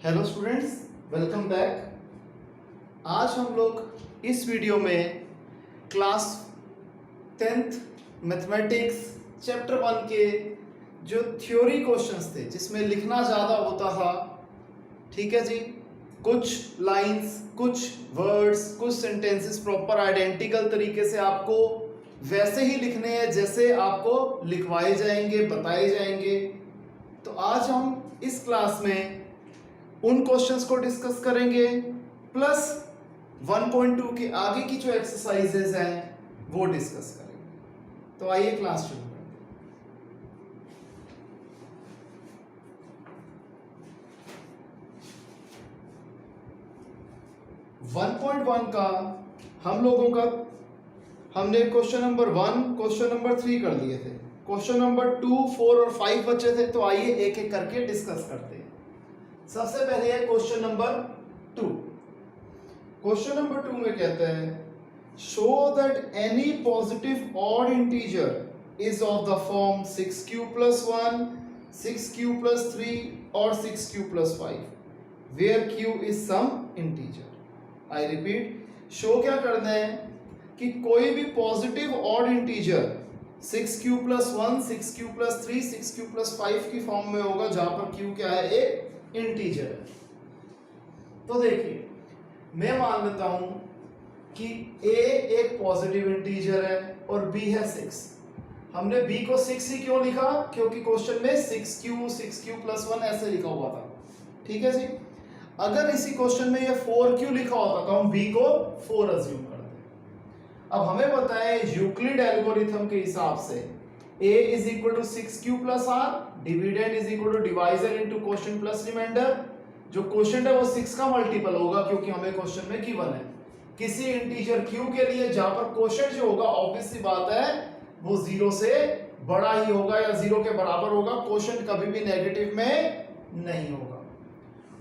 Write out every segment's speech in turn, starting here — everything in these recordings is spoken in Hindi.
Hello students, welcome back. आज हम लोग इस वीडियो में क्लास 10th मैथमेटिक्स चैप्टर 1 के जो थ्योरी क्वेश्चंस थे जिसमें लिखना ज़्यादा होता था, ठीक है जी, कुछ लाइंस, कुछ वर्ड्स, कुछ सेंटेंसेस प्रॉपर आइडेंटिकल तरीके से आपको वैसे ही लिखने हैं जैसे आपको लिखवाए जाएंगे, बताए जाएंगे। तो आज हम इस क्लास में उन क्वेश्चंस को डिस्कस करेंगे, प्लस 1.2 के आगे की जो एक्सरसाइजेज हैं वो डिस्कस करेंगे। तो आइए क्लास शुरू करते हैं। 1.1 का हम लोगों का हमने क्वेश्चन नंबर 1, क्वेश्चन नंबर 3 कर लिए थे। क्वेश्चन नंबर 2, 4 और 5 बचे थे। तो आइए एक एक करके डिस्कस करते हैं। सबसे पहले है क्वेश्चन नंबर 2। क्वेश्चन नंबर 2 में कहते हैं show that any positive odd integer is of the form 6q + 1, 6q + 3 और 6q + 5 where q is some integer. I repeat, so क्या करना है कि कोई भी positive odd integer 6q + 1, 6q + 3, 6q + 5 की फॉर्म में होगा जहां पर q क्या है, एक इंटीजर है। तो देखिए, मैं मान लेता हूं कि a एक पॉजिटिव इंटीजर है और b है 6। हमने b को 6 ही क्यों लिखा? क्योंकि क्वेश्चन में 6q + 1 ऐसे लिखा हुआ था, ठीक है जी। अगर इसी क्वेश्चन में ये 4q लिखा होता तो हम b को 4 अज्यूम करते। अब हमें पता है यूक्लिड एल्गोरिथम के हिसाब से a = 6q + r, dividend = divisor * quotient + remainder. जो क्वोशिएंट है वो 6 का मल्टीपल होगा क्योंकि हमें क्वेश्चन में गिवन है किसी इंटीजर q के लिए जहां पर क्वोशिएंट जो होगा ऑब्वियस सी बात है वो 0 से बड़ा ही होगा या 0 के बराबर होगा। क्वोशिएंट कभी भी नेगेटिव में नहीं होगा।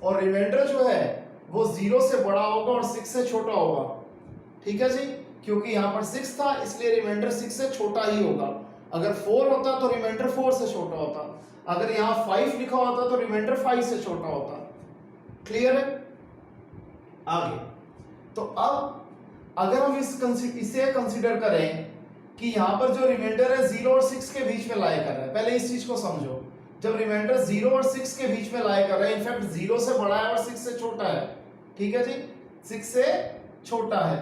और रिमाइंडर जो है वो 0 से बड़ा होगा और 6 से छोटा होगा, ठीक है जी। क्योंकि यहां पर 6 था इसलिए रिमाइंडर 6 से छोटा ही होगा। अगर 4 होता तो रिमाइंडर 4 से छोटा होता। अगर यहां 5 लिखा होता तो रिमाइंडर 5 से छोटा होता। क्लियर है? आगे तो अब अगर हम इसे कंसीडर करें कि यहां पर जो रिमाइंडर है 0 और 6 के बीच में लाया कर रहा है। पहले इस चीज को समझो, जब रिमाइंडर 0 और 6 के बीच में लाया कर रहा है, इनफैक्ट 0 से बड़ा है और 6 से छोटा है, ठीक है जी, 6 से छोटा है,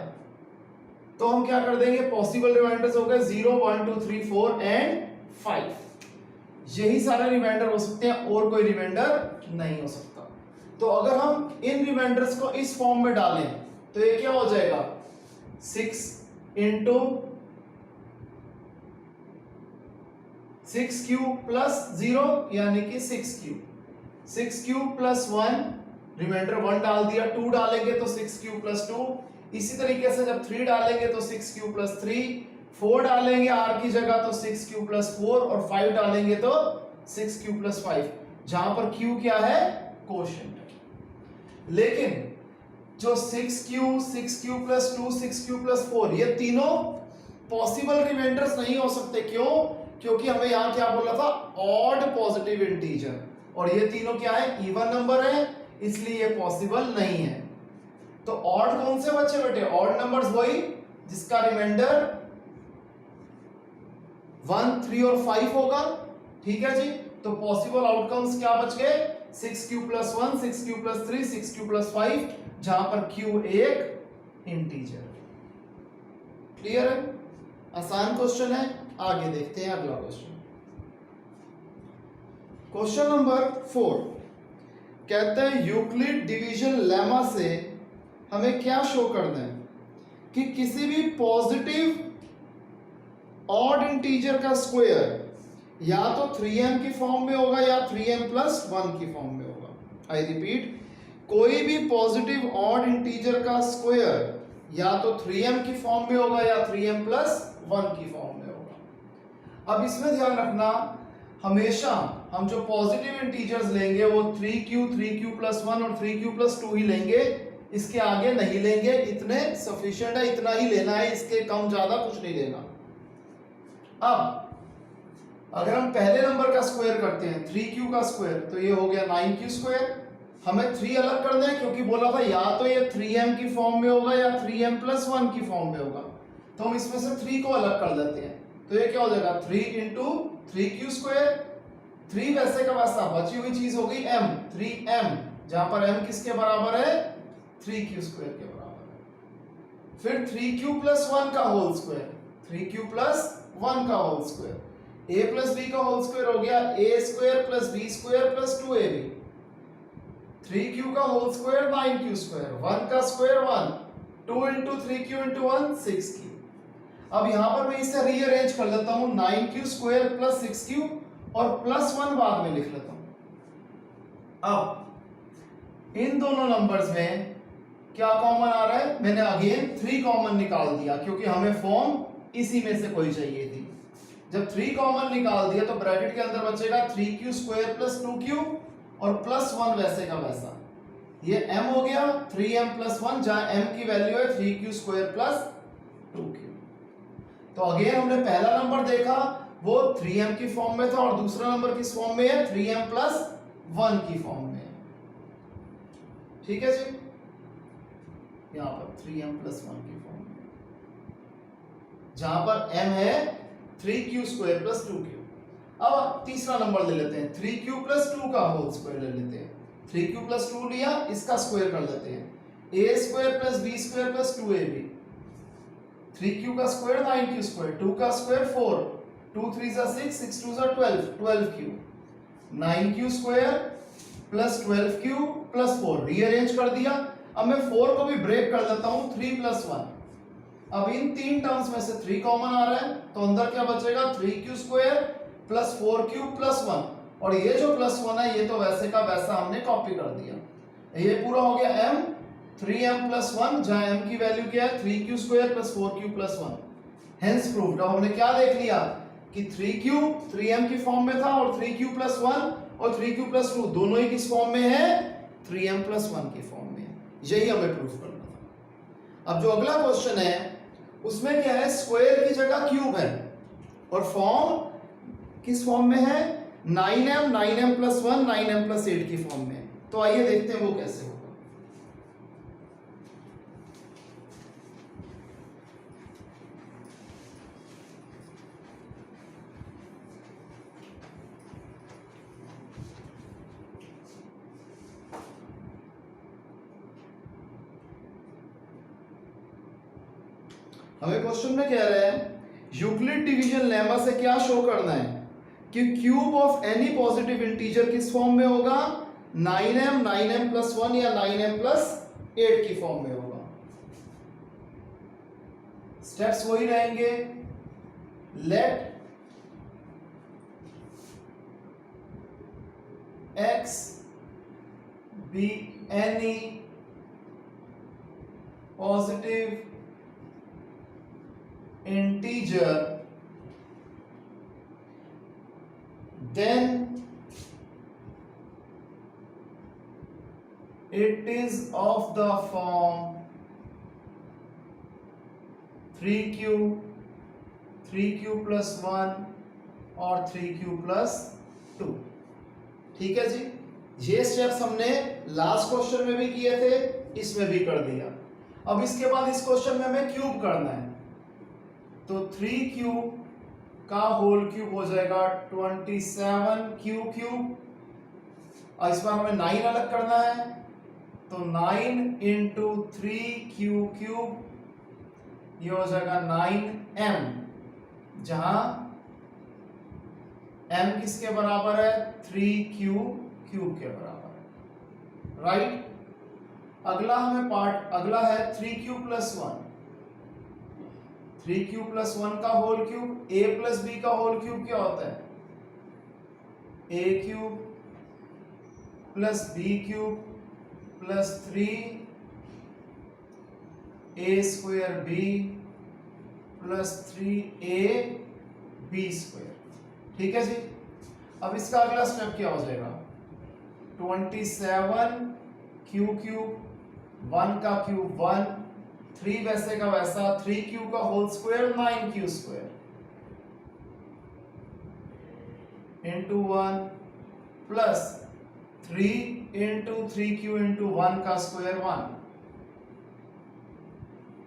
तो हम क्या कर देंगे, पॉसिबल रिमाइंडर्स हो गए 0, 1, 2, 3, 4 एंड 5। यही सारे रिमाइंडर हो सकते हैं और कोई रिमाइंडर नहीं हो सकता। तो अगर हम इन रिमाइंडर्स को इस फॉर्म में डालें तो ये क्या हो जाएगा, 6 × 6q + 0 यानी कि 6q, 6q + 1, रिमाइंडर 1 डाल दिया, 2 डालेंगे तो 6q + 2, इसी तरीके से जब 3 डालेंगे तो 6q + 3, 4 डालेंगे r की जगह तो 6q + 4 और 5 डालेंगे तो 6q + 5, जहां पर q क्या है, क्वोशिएंट। लेकिन जो 6q, 6q + 2, 6q + 4 ये तीनों पॉसिबल रिमाइंडर्स नहीं हो सकते। क्यों? क्योंकि हमें यहां क्या बोला था, ऑड पॉजिटिव इंटीजर, और ये तीनों क्या है, इवन नंबर है, इसलिए ये पॉसिबल नहीं है। तो ऑड कौन से बचे बेटे, ऑड नंबर्स वही जिसका रिमाइंडर 1, 3 और 5 होगा, ठीक है जी। तो पॉसिबल आउटकम्स क्या बच गए, 6q + 1, 6q + 3, 6q + 5, जहां पर q एक इंटीजर। क्लियर है? आसान क्वेश्चन है। आगे देखते हैं अगला क्वेश्चन। क्वेश्चन नंबर 4 कहते हैं यूक्लिड डिवीजन लेमा से हमें क्या शो करना है कि किसी भी पॉजिटिव ऑड इंटीजर का स्क्वायर या तो 3m की फॉर्म में होगा या 3m + 1 की फॉर्म में होगा। आई रिपीट, कोई भी पॉजिटिव ऑड इंटीजर का स्क्वायर या तो 3m की फॉर्म में होगा या 3m + 1 की फॉर्म में होगा। अब इसमें ध्यान रखना, हमेशा हम जो पॉजिटिव इंटीजर्स लेंगे वो 3q, 3q + 1 और 3q + 2 ही लेंगे, इसके आगे नहीं लेंगे। इतने सफिशिएंट है, इतना ही लेना है, इसके कम ज्यादा कुछ नहीं लेना। अब अगर हम पहले नंबर का स्क्वायर करते हैं 3q का स्क्वायर तो ये हो गया 9q², हमें 3 अलग करना है क्योंकि बोला था या तो ये 3m की फॉर्म में होगा या 3m + 1 की फॉर्म में होगा, तो हम इसमें से 3 को अलग कर लेते हैं। तो ये क्या हो जाएगा 3 × 3q²। 3 वैसे का वैसा, बची हुई चीज हो गई m, 3m, जहां पर m किसके बराबर है 3q² के बराबर है। फिर 3q + 1 का होल स्क्वायर, 3q + 1 का होल स्क्वायर, a + b का होल स्क्वायर हो गया a² + b² + 2ab। 3q का होल स्क्वायर 9q², 1 का स्क्वायर 1, 2 × 3q × 1 6q। अब यहां पर मैं इसे रीअरेंज कर लेता हूं, 9q² + 6q और +1 बाद में लिख लेता हूं। अब इन दोनों नंबर्स में क्या कॉमन आ रहा है, मैंने अगेन 3 कॉमन निकाल दिया क्योंकि हमें फॉर्म इसी में से कोई चाहिए थी। जब 3 कॉमन निकाल दिया तो ब्रैकेट के अंदर बचेगा 3q² + 2q और +1 वैसे का वैसा। ये m हो गया 3m + 1, जहां m की वैल्यू है 3q² + 2q। तो अगेन हमने पहला नंबर देखा वो 3m की फॉर्म में था और दूसरा नंबर किस फॉर्म में है 3m + 1 की फॉर्म में है। ठीक है जी, यहां पर 3m + 1 की फॉर्म में, जहां पर m है 3q² + 2q। अब तीसरा नंबर ले लेते हैं, 3q + 2 का होल स्क्वायर ले लेते हैं। 3q + 2 लिया, इसका स्क्वायर कर लेते हैं, a² + b² + 2ab। 3q का स्क्वायर 9q², 2 का square 4, 2 3 6, 6 2 12, 12q। 9q² + 12q + 4 rearrange कर दिया। अब मैं 4 को भी ब्रेक कर लेता हूं, 3 + 1। अब इन तीन टर्म्स में से 3 कॉमन आ रहा है तो अंदर क्या बचेगा 3q² + 4q + 1, और ये जो +1 है ये तो वैसे का वैसा हमने कॉपी कर दिया। ये पूरा हो गया m, 3m + 1, जहां m की वैल्यू क्या है 3q² + 4q + 1। Hence proved. अब हमने क्या देख लिया कि 3q 3m की फॉर्म में था और 3q + 1 और 3q + 2 दोनों ही किस फॉर्म में है 3m + 1 की फॉर्म में है। यही हमें प्रूव करना था। अब जो अगला क्वेश्चन है उसमें क्या है, स्क्वायर की जगह क्यूब है और फॉर्म किस फॉर्म में है 9m, 9m + 1, 9m + 8 की फॉर्म में। तो आइए देखते हैं वो कैसे होगा। हमें क्वेश्चन में कह रहा है यूक्लिड डिवीजन लेमा से क्या शो करना है कि cube of any positive integer किस फॉर्म में होगा 9m, 9m + 1 या 9m + 8 की फॉर्म में होगा। स्टेप्स वही रहेंगे, late x be any positive integer then it is of the form 3q, 3q + 1 और 3q + 2। ठीक है जी, ये स्टेप्स हमने लास्ट क्वेश्चन में भी किए थे, इसमें भी कर दिया। अब इसके बाद इस क्वेश्चन में हमें क्यूब करना है, तो 3q का होल क्यूब हो जाएगा 27q³ और इस बार हमें 9 अलग करना है तो 9 × 3q³ ये हो जाएगा 9m, जहां m किसके बराबर है 3q³ के बराबर है। राइट, अगला हमें पार्ट अगला है 3q + 1। 3q + 1 का होल क्यूब, a + b का होल क्यूब क्या होता है a³ + b³ + 3 a² + 3ab²। ठीक है जी, अब इसका अगला स्टेप क्या हो जाएगा 27q³, 1 का क्यूब 1, 3 वैसे का वैसा, 3q का whole square 9q² × 1 + 3 into 3q into 1 का square 1,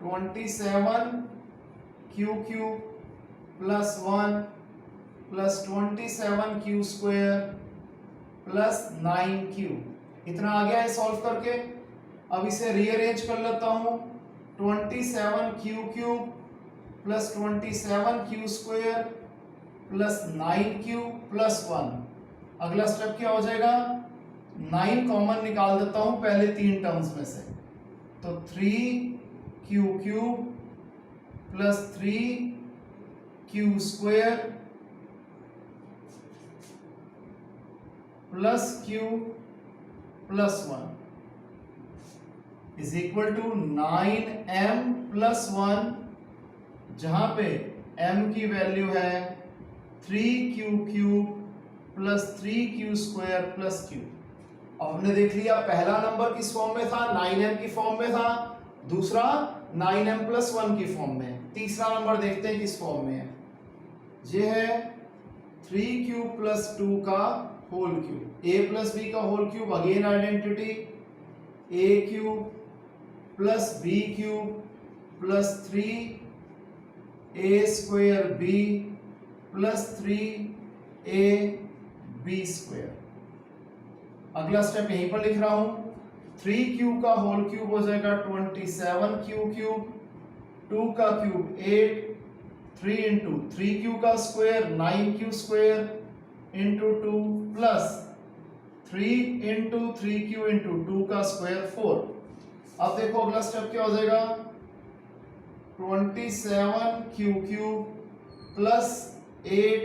27 Q cube plus 1 plus 27 Q square plus 9q। इतना आ गया है सॉल्व करके। अब इसे रीअरेंज कर लेता हूं, 27 Q cube plus 27 Q square plus 9q plus 1। अगला स्टेप क्या हो जाएगा, 9 कॉमन निकाल देता हूं पहले तीन टर्म्स में से, तो 3q cube plus 3q square plus q plus 1 is equal to 9m plus 1, जहां पे m की वैल्यू है 3q cube plus 3q square plus q। अब हमने देख लिया पहला नंबर किस फॉर्म में था, 9m की फॉर्म में था, दूसरा 9m प्लस 1 की फॉर्म में, तीसरा नंबर देखते हैं किस फॉर्म में है। ये है 3q प्लस 2 का whole cube, a plus b का whole cube, again identity, a cube plus b cube plus 3a square b plus 3a b square. अगला स्टेप यहीं पर लिख रहा हूं, 3q का होल क्यूब हो जाएगा 27q क्यूब, 2 का क्यूब 8, 3 इंटू 3q का square 9q square into 2 plus 3 into 3q into 2 का स्क्वायर 4। अब देखो अगला स्टेप क्या हो जाएगा, 27q cube plus 8,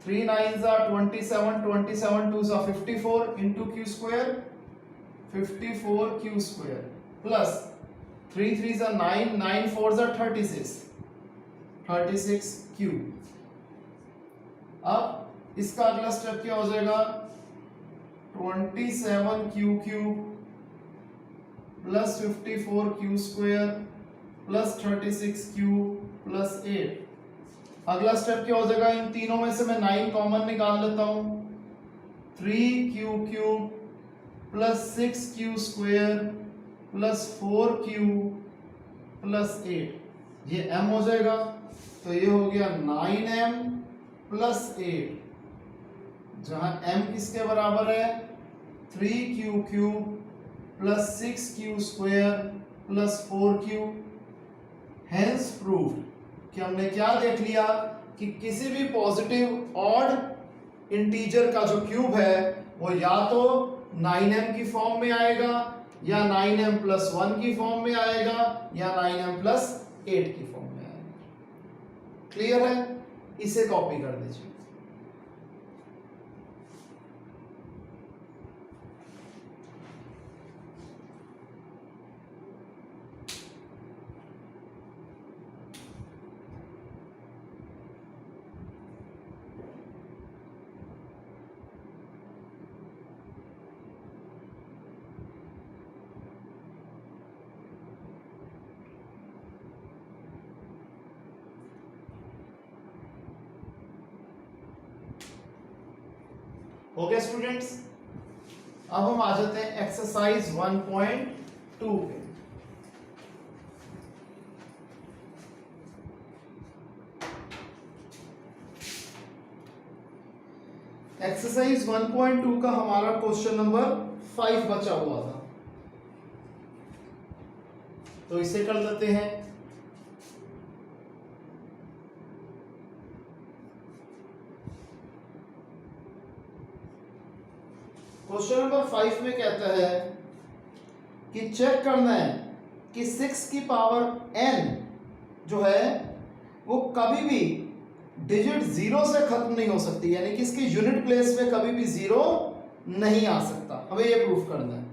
3 9s are 27, 27 2s are 54 into q square, 54q square plus 3 3s are 9, 9 4s are 36, 36q। अब इसका अगला स्टेप क्या हो जाएगा, 27q cube plus 54q square plus 36q plus 8। अगला स्टेप क्या हो जाएगा, इन तीनों में से मैं 9 कॉमन निकाल लेता हूं, 3q cube plus 6q square plus 4q plus 8, ये m हो जाएगा, तो ये हो गया 9m प्लस 8, जहां m किसके बराबर है, 3q cube plus 6q square plus 4q। Hence proved कि हमने क्या देख लिया कि किसी भी पॉजिटिव ऑड इंटीजर का जो क्यूब है वो या तो 9m की फॉर्म में आएगा, या 9m प्लस 1 की फॉर्म में आएगा, या 9m प्लस 8 की फॉर्म में आएगा। क्लियर है, इसे कॉपी कर दीजिए। ओके स्टूडेंट्स, अब हम आ जाते हैं एक्सरसाइज 1.2 पे। एक्सरसाइज 1.2 का हमारा क्वेश्चन नंबर 5 बचा हुआ था, तो इसे कर लेते हैं। क्वेश्चन नंबर 5 में कहता है कि चेक करना है कि 6 की पावर n जो है वो कभी भी डिजिट 0 से खत्म नहीं हो सकती, यानी कि इसकी यूनिट प्लेस पे कभी भी 0 नहीं आ सकता। हमें ये प्रूफ करना है,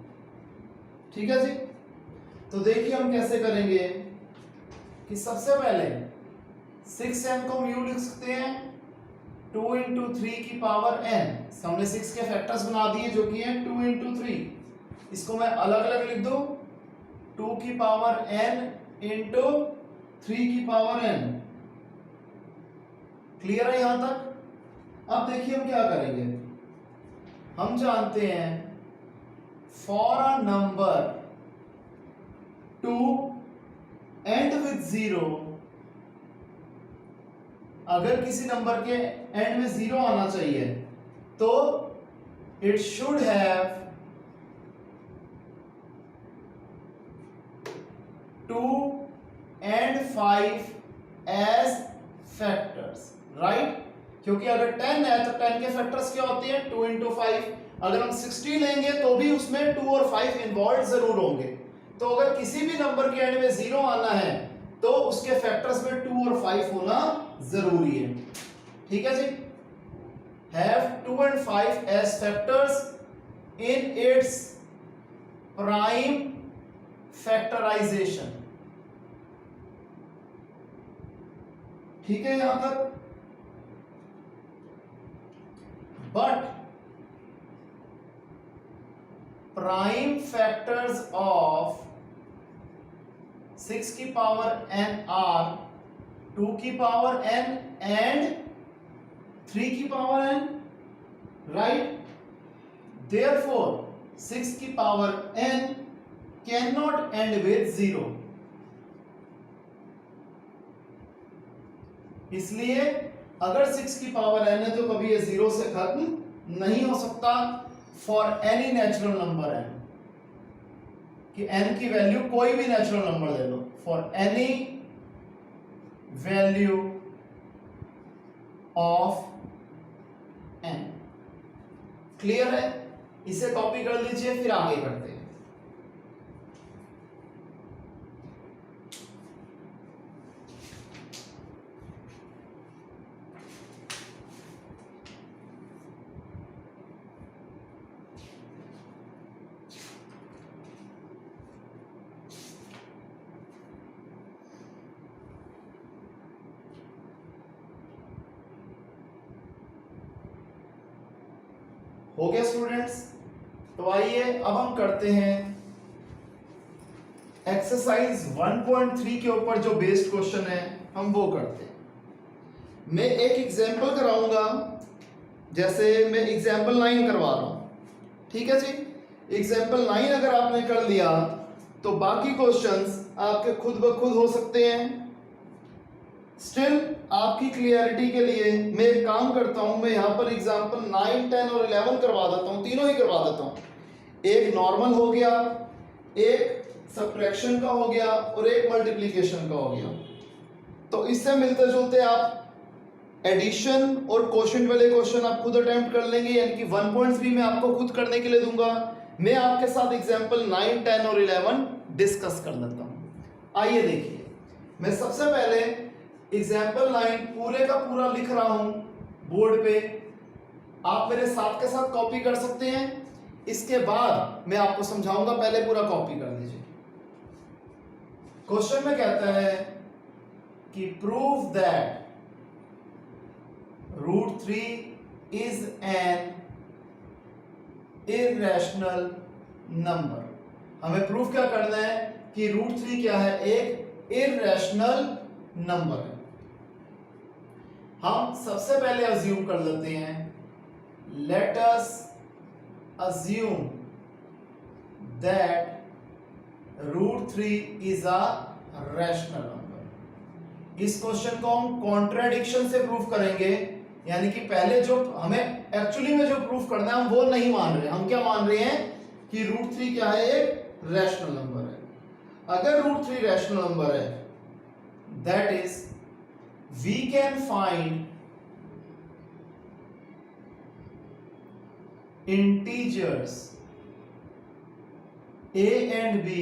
ठीक है जी। तो देखिए हम कैसे करेंगे कि सबसे पहले 6m को हम यूं लिख सकते हैं 2 इंटू 3 की पावर n, हमने 6 के फैक्टर्स बना दिए जो कि हैं 2 इंटू 3। इसको मैं अलग अलग लिख दूं, 2 की पावर n इंटू 3 की पावर n। क्लियर है यहां तक? अब देखिए हम क्या करेंगे, हम जानते हैं for a number two and with 0, अगर किसी नंबर के एंड में 0 आना चाहिए तो it should have 2 and 5 as factors, right? क्योंकि अगर 10 है तो 10 के फैक्टर्स क्या होते हैं? 2 into 5। अगर हम 60 लेंगे तो भी उसमें 2 और 5 इन्वॉल्व जरूर होंगे। तो अगर किसी भी नंबर के एंड में 0 आना है तो उसके फैक्टर्स में 2 और 5 होना जरूरी है। ठीक है जी? Have 2 and 5 as factors in its prime factorisation. ठीक है यहां तक? बट प्राइम फैक्टर्स ऑफ 6 की पावर n आर 2 की पावर n एंड 3 की पावर n, राइट? देयरफॉर 6 की power n can not and with 0। इसलिए अगर 6 की पावर n है तो कभी ये 0 से खत्म नहीं हो सकता for any natural number n, कि n की वैल्यू कोई भी नेचुरल नंबर ले लो, for any value of n। Clear है? इसे कॉपी कर लीजिए, फिर आगे करते हैं। हो गया स्टूडेंट्स? तो आइए अब हम करते हैं एक्सरसाइज 1.3 के ऊपर जो बेस्ड क्वेश्चन है हम वो करते हैं। मैं एक एग्जांपल कराऊंगा, जैसे मैं एग्जांपल 9 करवा रहा हूं। ठीक है जी? एग्जांपल 9 अगर आपने कर लिया तो बाकी क्वेश्चंस आपके खुद ब खुद हो सकते हैं। स्टिल आपकी क्लियरिटी के लिए मैं एक काम करता हूं, मैं यहां पर एग्जांपल 9, 10 और 11 करवा देता हूं, तीनों ही करवा देता हूं। एक नॉर्मल हो गया, एक सब्ट्रैक्शन का हो गया और एक मल्टीप्लिकेशन का हो गया। तो इससे मिलते जुलते आप एडिशन और क्वोशिएंट वाले क्वेश्चन आप खुद अटेम्प्ट कर लेंगे, यानी कि 1.3 मैं आपको खुद करने के लिए दूंगा। मैं आपके साथ एग्जांपल 9, 10 और 11 डिस्कस कर लेता हूं। आइए देखिए, मैं सबसे पहले एग्जाम्पल 9 पूरे का पूरा लिख रहा हूं बोर्ड पे, आप मेरे साथ के साथ कॉपी कर सकते हैं। इसके बाद मैं आपको समझाऊंगा, पहले पूरा कॉपी कर लीजिए। क्वेश्चन में कहता है कि prove that √3 is an irrational number. हमें प्रूफ क्या करना है कि √3 क्या है? एक इररेशनल नंबर है। हम सबसे पहले अज्यूम कर लेते हैं, let us assume that √3 is a rational number. इस क्वेश्चन को हम कॉन्ट्राडिक्शन से प्रूफ करेंगे, यानी कि पहले जो हमें एक्चुअली में जो प्रूफ करना है हम वो नहीं मान रहे। हम क्या मान रहे हैं कि √3 क्या है? एक रैशनल नंबर है। अगर √3 रैशनल नंबर है, that is we can find integers a and b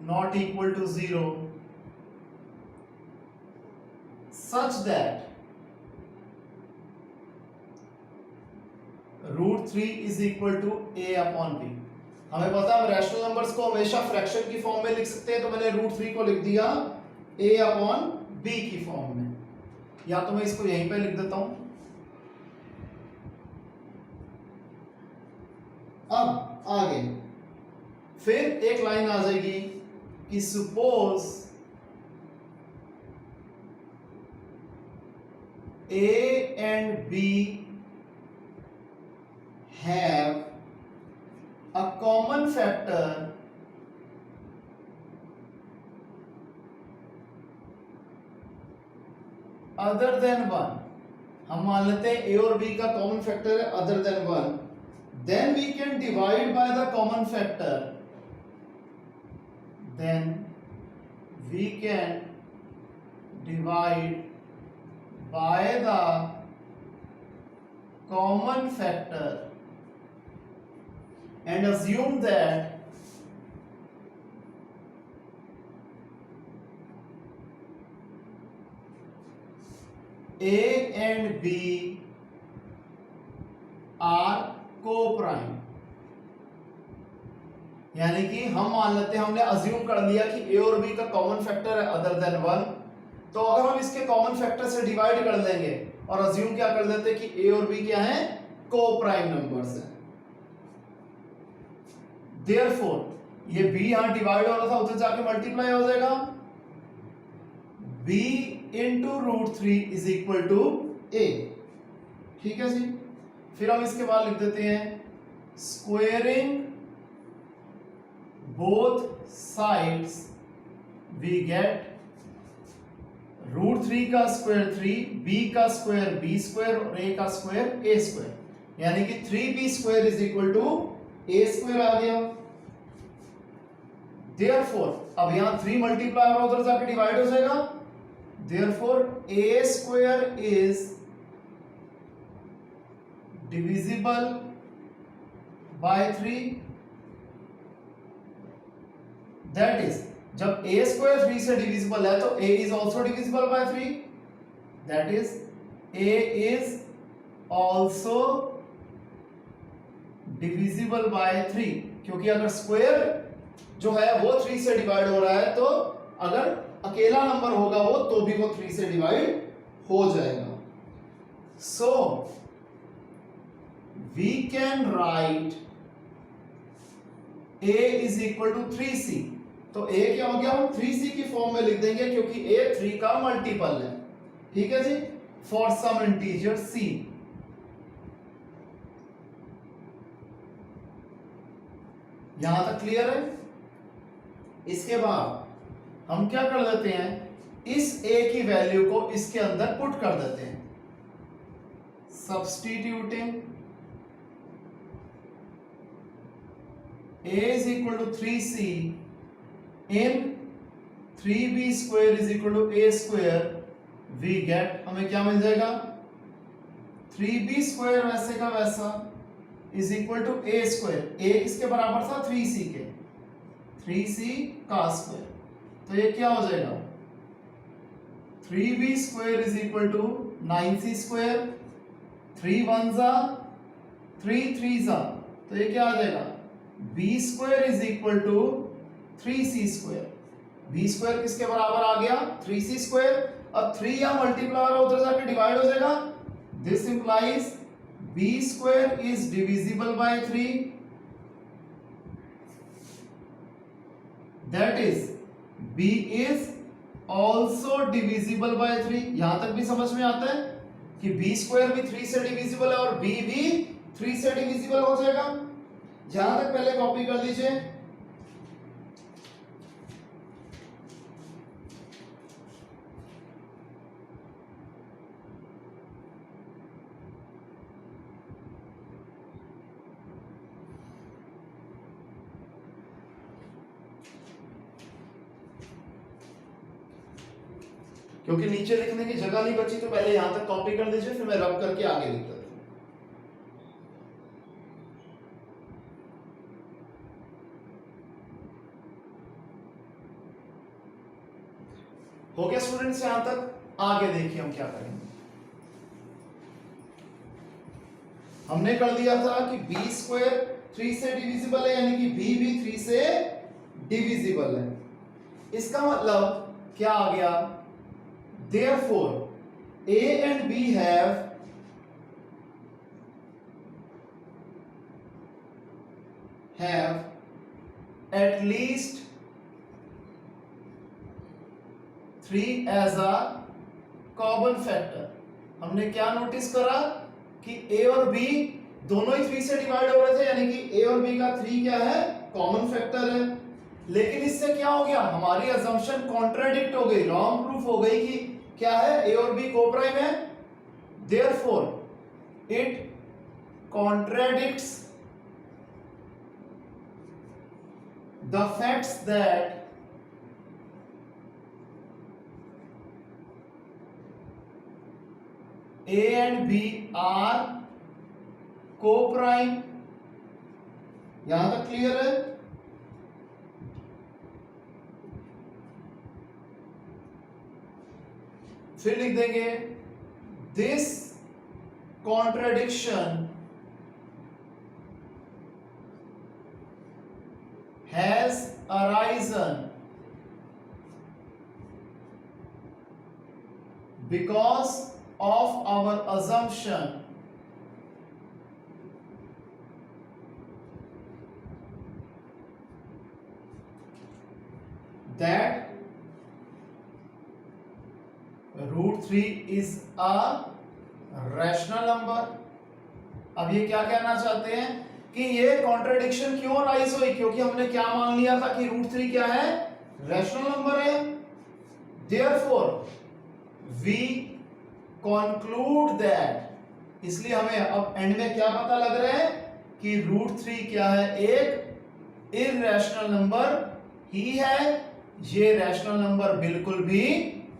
not equal to 0 such that √3 is equal to a upon b। हमें पता है हम रैशनल नंबर्स को हमेशा फ्रैक्शन की फॉर्म में लिख सकते हैं, तो मैंने √3 को लिख दिया a अपॉन b की फॉर्म में, या तो मैं इसको यहीं पे लिख देता हूं। अब आगे फिर एक लाइन आ जाएगी कि suppose A and B have a common factor other than 1, हम मान लेते हैं A और B का कॉमन फैक्टर है other than 1, then we can divide by the common factor, then we can divide by the common factor and assume that A and B are co-prime, यानी कि हम मान लेते हैं, हमने अज्यूम कर लिया कि A और B का कॉमन फैक्टर है अदर देन 1, तो अगर हम इसके कॉमन फैक्टर से डिवाइड कर देंगे और अज्यूम क्या कर देते हैं कि A और B क्या हैं, को-प्राइम नंबर्स हैं, देयरफॉर ये B यहां डिवाइड हो रहा था उधर जाके मल्टीप्लाई हो जाएगा, B into √3 is equal to A, ठीक है जी। फिर हम इसके बाद लिख देते हैं squaring both sides we get √3 का स्क्वायर 3, b का स्क्वायर b स्क्वायर और a का स्क्वायर a स्क्वायर, यानी कि 3b square is equal to a square आ गया। देयरफॉर अब यहां 3 मल्टीप्लाई और उधर जाके डिवाइड हो जाएगा, therefore a square is divisible by 3, that is जब a स्क्वायर 3 से डिविजिबल है तो a is also divisible by 3, that is a is also divisible by 3, क्योंकि अगर स्क्वायर जो है वो 3 से डिवाइड हो रहा है तो अगर अकेला नंबर होगा वो तो भी वो 3 से डिवाइड हो जाएगा। So we can write a is equal to 3c, तो a क्या हो गया, हम 3c की फॉर्म में लिख देंगे क्योंकि a 3 का मल्टीपल है, ठीक है जी, फॉर सम इंटीजर c। यहां तक क्लियर है। इसके बाद हम क्या कर देते हैं, इस a की वैल्यू को इसके अंदर पुट कर देते हैं, substituting a is equal to 3c in 3b square is equal to a square, we get, हमें क्या मिल जाएगा, 3b square वैसे का वैसा is equal to a square, a किसके बराबर था, 3c के, 3c का स्क्वायर, तो ये क्या हो जाएगा, 3b square is equal to 9c square, 3 1 जा 3 3 जा, तो ये क्या आ जाएगा, b square is equal to 3c square, b square किसके बराबर आ गया, 3c square, अब 3 यहां मल्टीप्लाई और उधर जाके डिवाइड हो जाएगा, this implies b square is divisible by 3, that is b is also divisible by 3। यहां तक भी समझ में आता है कि b square भी 3 से डिविजिबल है और b भी 3 से डिविजिबल हो जाएगा। जहां तक पहले कॉपी कर लीजिए, क्योंकि नीचे लिखने की जगह नहीं बची तो पहले यहां तक कॉपी कर दीजिए, फिर मैं रब करके आगे लिखता हूं। हो गया स्टूडेंट्स यहां तक, आगे देखिए हम क्या करेंगे। हमने कर दिया था कि b स्क्वायर 3 से डिविजिबल है, यानी कि b भी 3 से डिविजिबल है। इसका मतलब क्या आ गया, therefore a and b have at least 3 as a common factor, हमने क्या नोटिस करा कि ए और बी दोनों ही 3 से डिवाइड हो रहे थे, यानी कि ए और बी का 3 क्या है, कॉमन फैक्टर है। लेकिन इससे क्या हो गया, हमारी अजम्पशन कॉन्ट्राडिक्ट हो गई, रॉन्ग प्रूफ हो गई कि क्या है, ए और बी कोप्राइम है। Therefore it contradicts the facts that A and B are co-prime। यहां तक क्लियर है? फिर लिख देंगे this contradiction has arisen because of our assumption that √3 is a rational number। अब ये क्या कहना चाहते हैं कि ये कॉन्ट्रडिक्शन क्यों अराइज हुई, क्योंकि हमने क्या मान लिया था कि √3 क्या है, रैशनल नंबर है। therefore we conclude that, इसलिए हमें अब एंड में क्या पता लग रहा है कि √3 क्या है, एक इररेशनल नंबर ही है, ये रैशनल नंबर बिल्कुल भी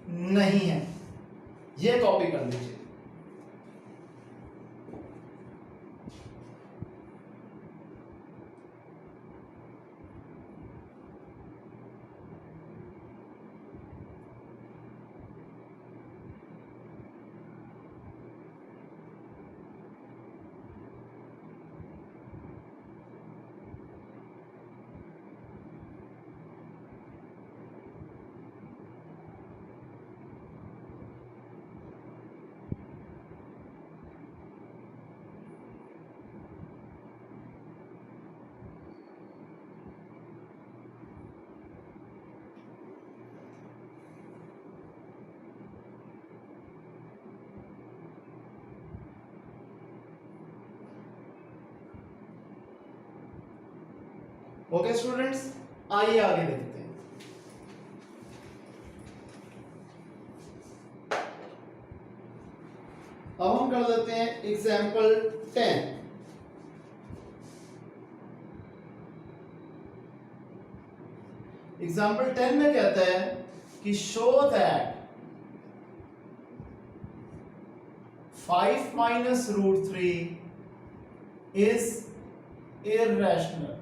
नहीं है। ये कॉपी कर लीजिए। ओके स्टूडेंट्स, आइए आगे देखते हैं। अब हम कर देते हैं एग्जाम्पल 10। एग्जाम्पल 10 में कहता है कि show that 5 minus √3 is irrational।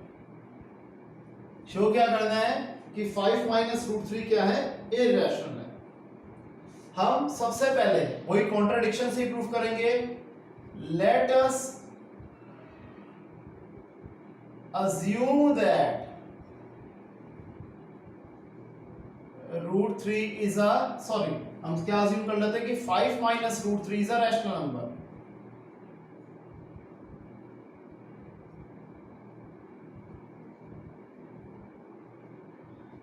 Show क्या करना है कि 5 minus √3 क्या है, इररेशनल है। हम सबसे पहले वही कॉन्ट्राडिक्शन से प्रूफ करेंगे। Let us assume that √3 is a, sorry हम क्या assume कर लेते हैं कि 5 minus √3 is a rational number।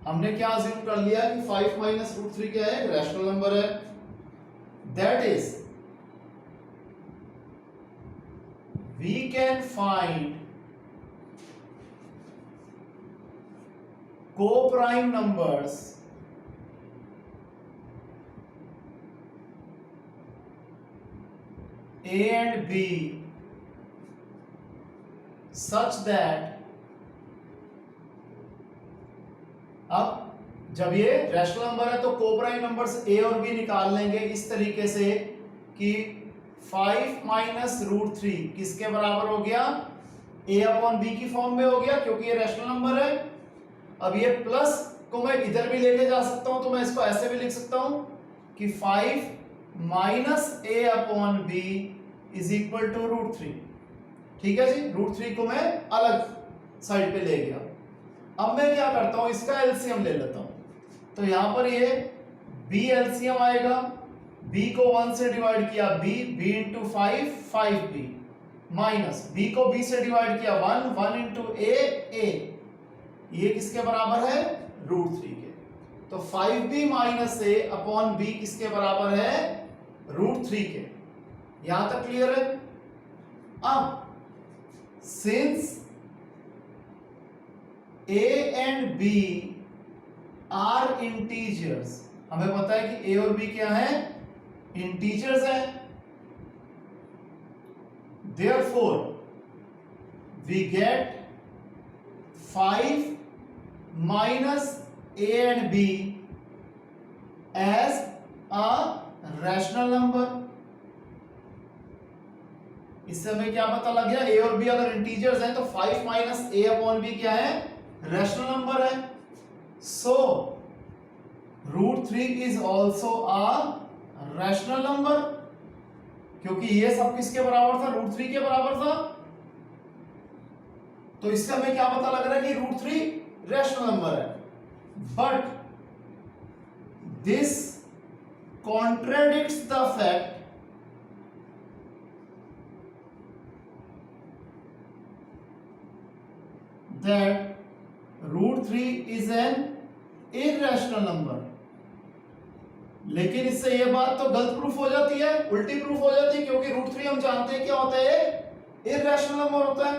हमने क्या assume कर लिया कि 5 minus √3 क्या है, रैशनल नंबर है। That is we can find co-prime numbers A and B such that, अब जब ये रैशनल नंबर है तो को-प्राइम नंबर्स A और B निकाल लेंगे इस तरीके से कि 5 minus √3 किसके बराबर हो गया, A अपॉन B की फॉर्म में हो गया, क्योंकि ये रैशनल नंबर है। अब ये प्लस को मैं इधर भी लेके जा सकता हूं, तो मैं इसको ऐसे भी लिख सकता हूं कि 5 minus A upon B is equal to √3। ठीक है जी, √3 को मैं अलग साइड पे ले गया। अब मैं क्या करता हूं, इसका एलसीएम ले लेता हूं। तो यहां पर ये B एलसीएम आएगा, B को 1 से डिवाइड किया B into 5 5B, minus B को B से डिवाइड किया 1 इंटू A, ये किसके बराबर है, √3 के। तो 5B minus A upon B किसके बराबर है, √3 के। यहां तक क्लियर है? अब since a and b are integers, हमें पता है कि a और b क्या है? इंटीजर्स है। Therefore we get 5 minus a and b as a rational number। इससे हमें क्या पता लग गया? a और b अगर इंटीजर्स हैं तो 5 माइनस a अपॉन b क्या है? रैशनल नंबर है। सो √3 is also a rational number, क्योंकि ये सब किसके बराबर था? √3 के बराबर था। तो इससे हमें क्या पता लग रहा है कि √3 रैशनल नंबर है। But this contradicts the fact that √3 is an irrational number। लेकिन इससे यह बात तो गलत प्रूफ हो जाती है, उल्टी प्रूफ हो जाती है, क्योंकि √3 हम जानते हैं क्या होता है? इररेशनल नंबर होता है।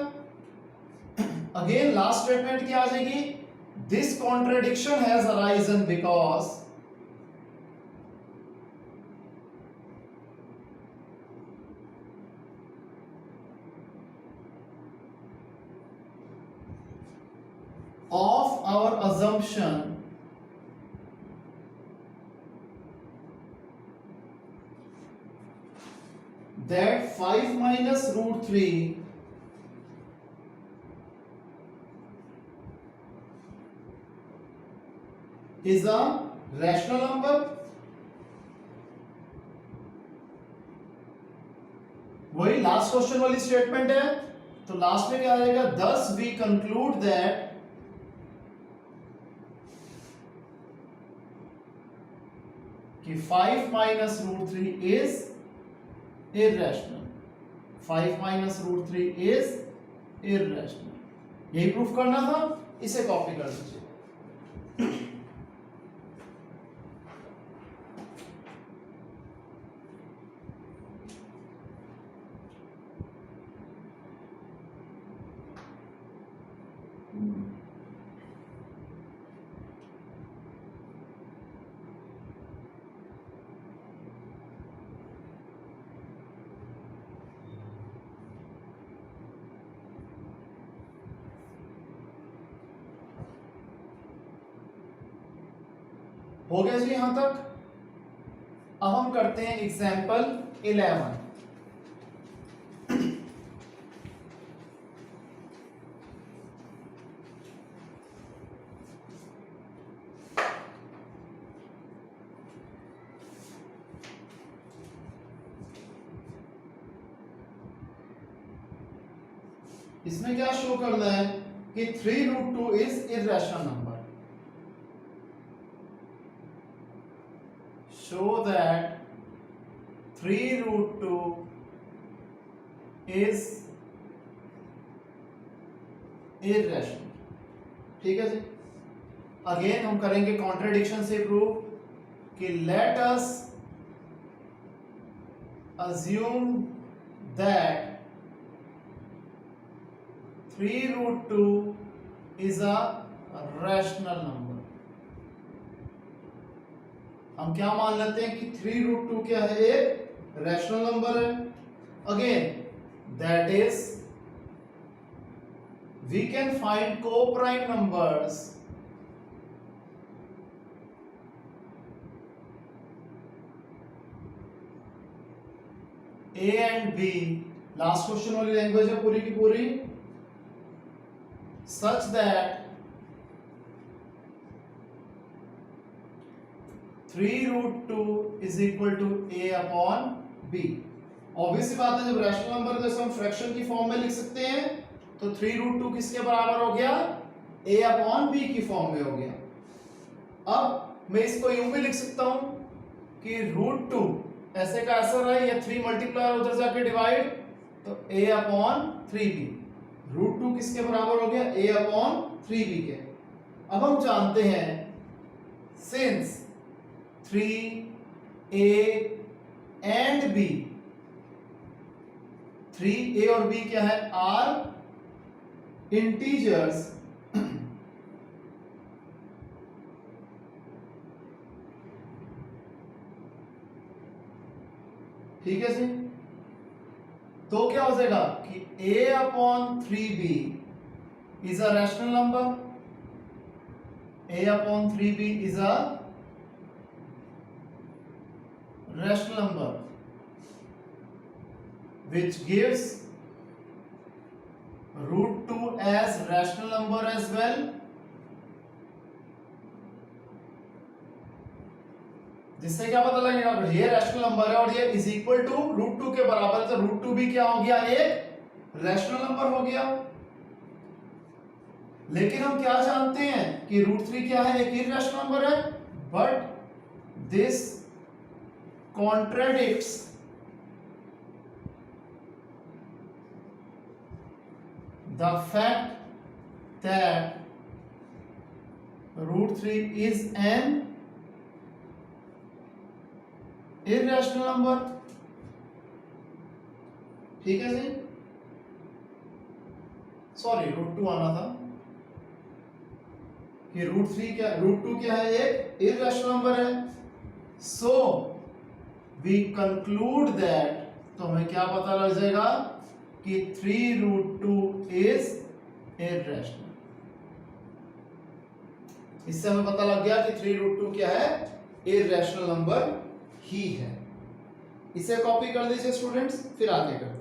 अगेन लास्ट स्टेटमेंट क्या आ जाएगी? This contradiction has arisen because of our assumption that 5 minus √3 is a rational number। वही लास्ट क्वेश्चन वाली स्टेटमेंट है। तो लास्ट में क्या आ जाएगा? thus we conclude that कि 5 minus √3 is irrational। 5 minus √3 is irrational। यही प्रूफ करना था, इसे कॉपी कर दीजिए। हो गया जी यहां तक। अब हम करते हैं एग्जाम्पल 11। इसमें क्या शो करना है कि 3√2 is irrational number. Show that 3√2 is irrational। ठीक है जी। अगेन हम करेंगे कॉन्ट्रडिक्शन से प्रूव कि let us assume that 3√2 is a rational number। हम क्या मान लेते हैं कि 3√2 क्या है? एक रैशनल नंबर है। Again that is we can find coprime numbers A and B, last question वाली लैंग्वेज है पूरी की पूरी, such that 3√2 is equal to a upon b। Obvious बात है, जब रैशनल नंबर को हम फ्रैक्शन की फॉर्म में लिख सकते हैं तो 3√2 किसके बराबर हो गया? a अपॉन b की फॉर्म में हो गया। अब मैं इसको यूं भी लिख सकता हूं कि √2 ऐसे का ऐसा रहा, या 3 मल्टीप्लाई उधर जाके डिवाइड, तो a अपॉन 3b। √2 किसके बराबर हो गया? a अपॉन 3b के। अब हम जानते हैं सिंस 3a and b 3 ए और बी क्या है, आर इंटीजर्स ठीक है जी। तो क्या हो जाएगा कि a upon 3b is a rational number, a upon 3b is a rational number which gives root 2 as rational number as well, जिससे क्या पता लगेगा ये रैशनल नंबर है और ये इज इक्वल टू रूट 2 के बराबर है, तो रूट 2 भी क्या हो गया, एक रैशनल नंबर हो गया। लेकिन हम क्या जानते हैं कि रूट 3 क्या है, एक इरैशनल नंबर है, but this contradicts the fact that root 3 is an irrational number। ठीक है जी, सॉरी रूट 2 आना था कि रूट 3 क्या, रूट 2 क्या है, एक irrational नंबर है। सो वी कंक्लूड दैट, तो हमें क्या पता लग जाएगा कि 3 रूट 2 इज इररेशनल। इससे हमें पता लग गया कि 3 रूट 2 क्या है, इररेशनल नंबर ही है। इसे कॉपी कर लीजिए स्टूडेंट्स, फिर आगे करते हैं।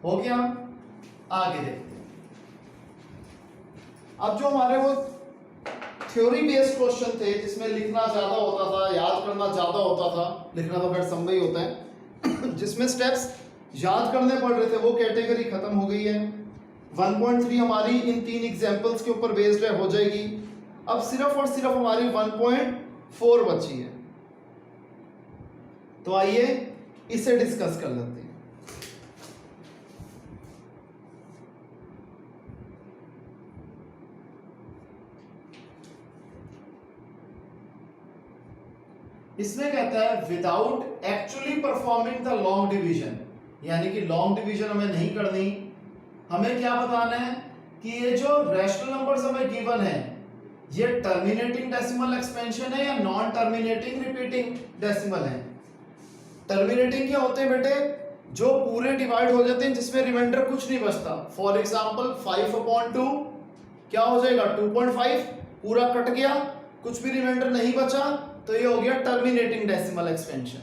हो गया, आगे देखते हैं। अब जो हमारे वो थ्योरी बेस्ड क्वेश्चन थे जिसमें लिखना ज्यादा होता था, याद करना ज्यादा होता था, लिखना तो खैर संभव ही होता है जिसमें स्टेप्स याद करने पड़ रहे थे, वो कैटेगरी खत्म हो गई है। 1.3 हमारी इन 3 एग्जांपल्स के ऊपर बेस्ड है, हो जाएगी। अब सिर्फ और सिर्फ हमारी 1.4 बची है, तो आइए इसे डिस्कस कर लेते हैं। इसमें कहता है without actually performing the long division, यानी कि लॉन्ग डिवीजन हमें नहीं करनी। हमें क्या बताना है कि ये जो रैशनल नंबर्स हमें गिवन है, ये टर्मिनेटिंग डेसिमल एक्सपेंशन है या नॉन टर्मिनेटिंग रिपीटिंग डेसिमल है। टर्मिनेटिंग क्या होते हैं बेटे, जो पूरे डिवाइड हो जाते हैं जिसमें रिमाइंडर कुछ नहीं बचता। फॉर एग्जांपल 5/2 क्या हो जाएगा, 2.5 पूरा कट गया, कुछ भी रिमाइंडर नहीं बचा, तो ये हो गया terminating decimal expansion.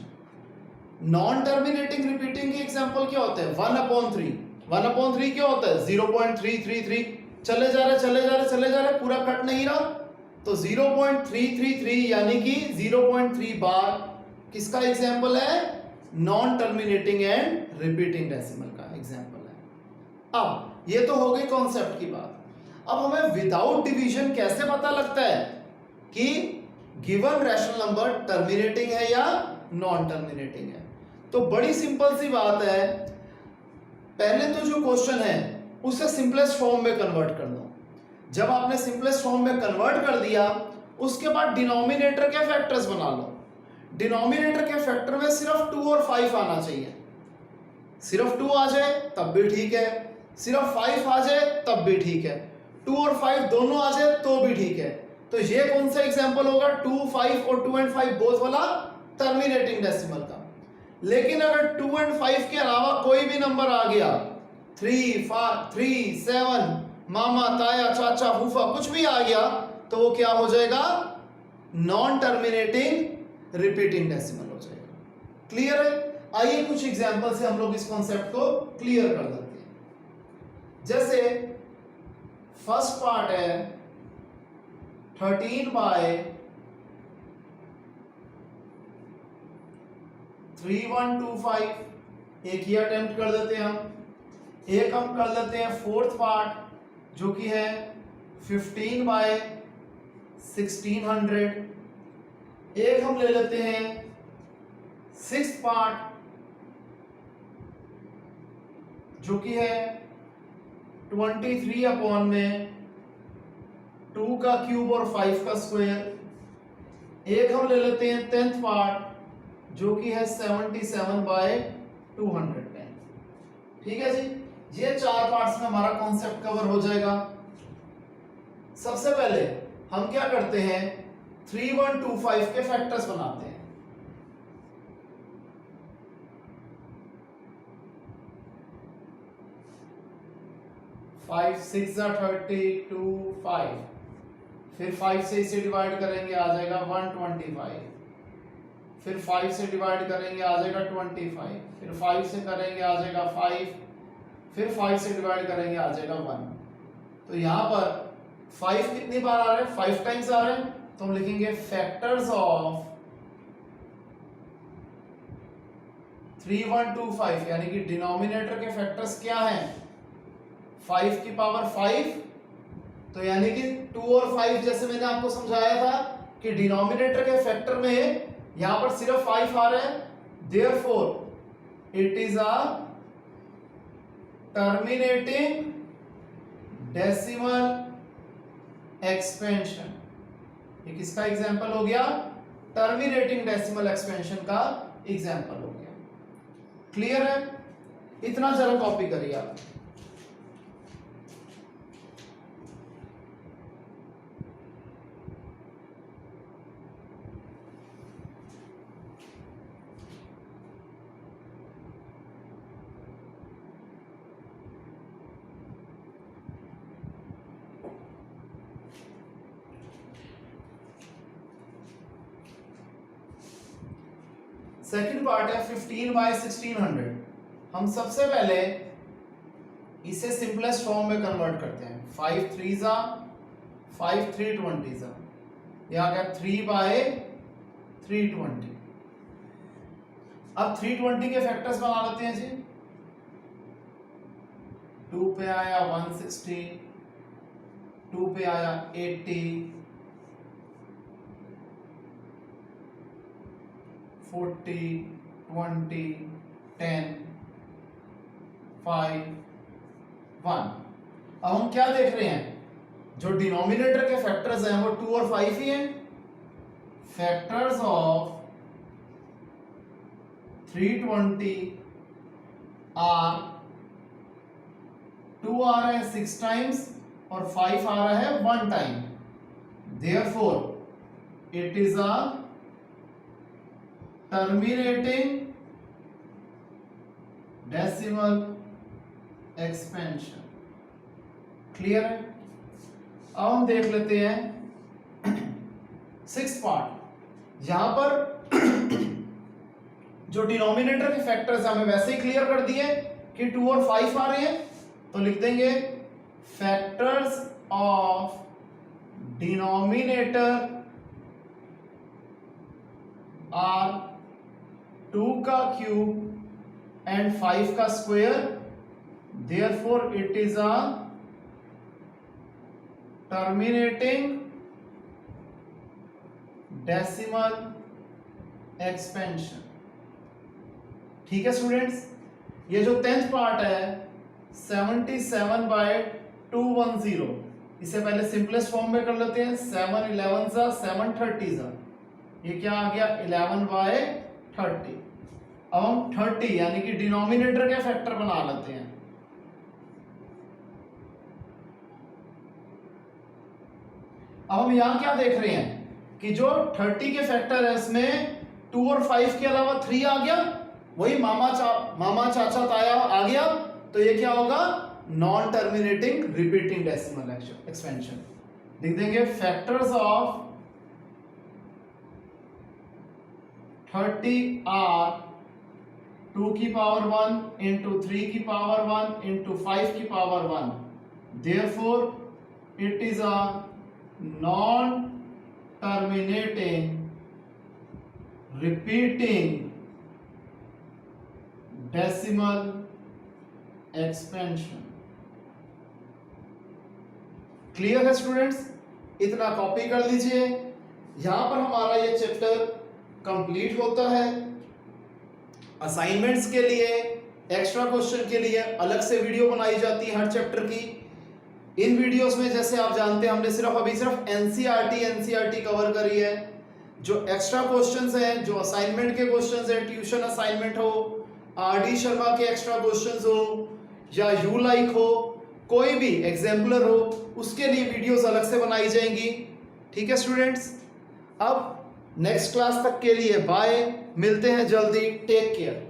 Non terminating repeating के एग्जांपल क्या होते हैं, 1/3। 1/3 क्या होता है, 0.333 चले जा रहे, पूरा कट नहीं रहा, तो 0.333 यानी कि 0.3 बार किसका एग्जांपल है, non terminating and repeating decimal का एग्जांपल है। अब ये तो हो गई कॉन्सेप्ट की बात। अब हमें विदाउट डिवीजन कैसे पता लगता है कि गिवन रैशनल नंबर टर्मिनेटिंग है या नॉन टर्मिनेटिंग है। तो बड़ी सिंपल सी बात है, पहले तो जो क्वेश्चन है उसे सिंपलेस्ट फॉर्म में कन्वर्ट कर दो। जब आपने सिंपलेस्ट फॉर्म में कन्वर्ट कर दिया, उसके बाद डिनोमिनेटर के फैक्टर्स बना लो। डिनोमिनेटर के फैक्टर में सिर्फ 2 और 5 आना चाहिए। सिर्फ 2 आ जाए तब भी ठीक है, सिर्फ 5 आ जाए तब भी ठीक है, 2 और 5 दोनों आ जाए तो भी ठीक है। तो ये कौन सा एग्जांपल होगा, 2, 5 और 2 and 5 बोथ वाला टर्मिनेटिंग डेसिमल का। लेकिन अगर 2 and 5 के अलावा कोई भी नंबर आ गया, 3, 3, 7, मामा, ताया, चाचा, फूफा, कुछ भी आ गया, तो वो क्या हो जाएगा, नॉन टर्मिनेटिंग रिपीटिंग डेसिमल हो जाएगा। क्लियर है? आइए कुछ एग्जांपल से हम लोग इस कॉन्सेप्ट को क्लियर कर देते हैं। जैसे फर्स्ट पार्ट है 13/3125, एक ही अटेम्प्ट कर देते हैं हम। एक हम कर लेते हैं फोर्थ पार्ट जो कि है 15/1600। एक हम ले लेते हैं सिक्स्थ पार्ट जो कि है 23 अपॉन में 2 का क्यूब और 5 का स्क्वायर। एक हम ले लेते हैं 10th पार्ट जो कि है 77/210। ठीक है जी, ये 4 पार्ट्स में हमारा कॉन्सेप्ट कवर हो जाएगा। सबसे पहले हम क्या करते हैं, 3125 के फैक्टर्स बनाते हैं। फाइव 6 30 2 5, फिर 5 से इसे डिवाइड करेंगे आ जाएगा 125, फिर 5 से डिवाइड करेंगे आ जाएगा 25, फिर 5 से करेंगे आ जाएगा 5, फिर 5 से डिवाइड करेंगे आ जाएगा 1। तो यहां पर 5 कितनी बार आ रहे हैं, 5 टाइम्स आ रहे हैं, तो हम लिखेंगे फैक्टर्स ऑफ 3125, यानी कि डिनोमिनेटर के फैक्टर्स क्या हैं, 5 की पावर 5, तो यानी कि 2 और 5 जैसे मैंने आपको समझाया था कि डिनोमिनेटर के फैक्टर में यहां पर सिर्फ 5 आ रहे हैं, therefore it is a terminating decimal expansion. ये किसका एग्जांपल हो गया, टर्मिनेटिंग डेसिमल एक्सपेंशन का एग्जांपल हो गया। क्लियर है, इतना जरा कॉपी करिए आप। सेकंड पार्ट है 15/1600। हम सबसे पहले इसे सिंपलेस्ट फॉर्म में कन्वर्ट करते हैं। 5 3 5 3 20, ये आ गया 3/320। अब 320 के फैक्टर्स बना लेते हैं जी। 2 पे आया 160, 2 पे आया 80, 40 20 10 5 1। अब हम क्या देख रहे हैं, जो डिनोमिनेटर के फैक्टर्स हैं वो 2 और 5 ही हैं। फैक्टर्स ऑफ 320 आर 2 आ रहा है 6 टाइम्स और 5 आ रहा है 1 time, therefore it is a terminating decimal expansion. Clear है। अब हम देख लेते हैं 6th पार्ट। यहां पर जो डिनोमिनेटर के फैक्टर्स हमें वैसे ही क्लियर कर दिए कि 2 और 5 आ रहे हैं, तो लिख देंगे फैक्टर्स ऑफ डिनोमिनेटर आर 2 का क्यूब एंड 5 का square, therefore it is a terminating decimal expansion. ठीक है स्टूडेंट्स, ये जो 10th पार्ट है 77/210, इसे पहले सिंपलेस्ट फॉर्म में कर लेते हैं। 7 11 7 30, ये क्या आ गया 11/30। अब हम 30 यानी कि डिनोमिनेटर के फैक्टर बना लेते हैं। अब हम यहां क्या देख रहे हैं कि जो 30 के फैक्टर है इसमें 2 और 5 के अलावा 3 आ गया, वही मामा चाचा ताया आ गया, तो ये क्या होगा, non terminating repeating decimal expansion. लिख देंगे फैक्टर्स ऑफ 30 आर 2 की पावर 1 इंटू 3 की पावर 1 इंटू 5 की power 1, therefore it is a non terminating repeating decimal expansion. Clear है स्टूडेंट्स, इतना कॉपी कर लीजिए। यहां पर हमारा ये चैप्टर कंप्लीट होता है। असाइनमेंट्स के लिए एक्स्ट्रा क्वेश्चन के लिए अलग से वीडियो बनाई जाती है हर चैप्टर की। इन वीडियोस में जैसे आप जानते हैं हमने अभी सिर्फ एनसीईआरटी कवर करी है। जो एक्स्ट्रा क्वेश्चंस हैं, जो असाइनमेंट के क्वेश्चंस हैं, ट्यूशन असाइनमेंट हो, आरडी शर्मा के एक्स्ट्रा क्वेश्चंस हो या यू लाइक हो, कोई भी एग्जाम्पलर हो, उसके लिए वीडियोस अलग से बनाई जाएंगी। ठीक है स्टूडेंट्स, अब नेक्स्ट क्लास तक के लिए बाय, मिलते हैं जल्दी, टेक केयर।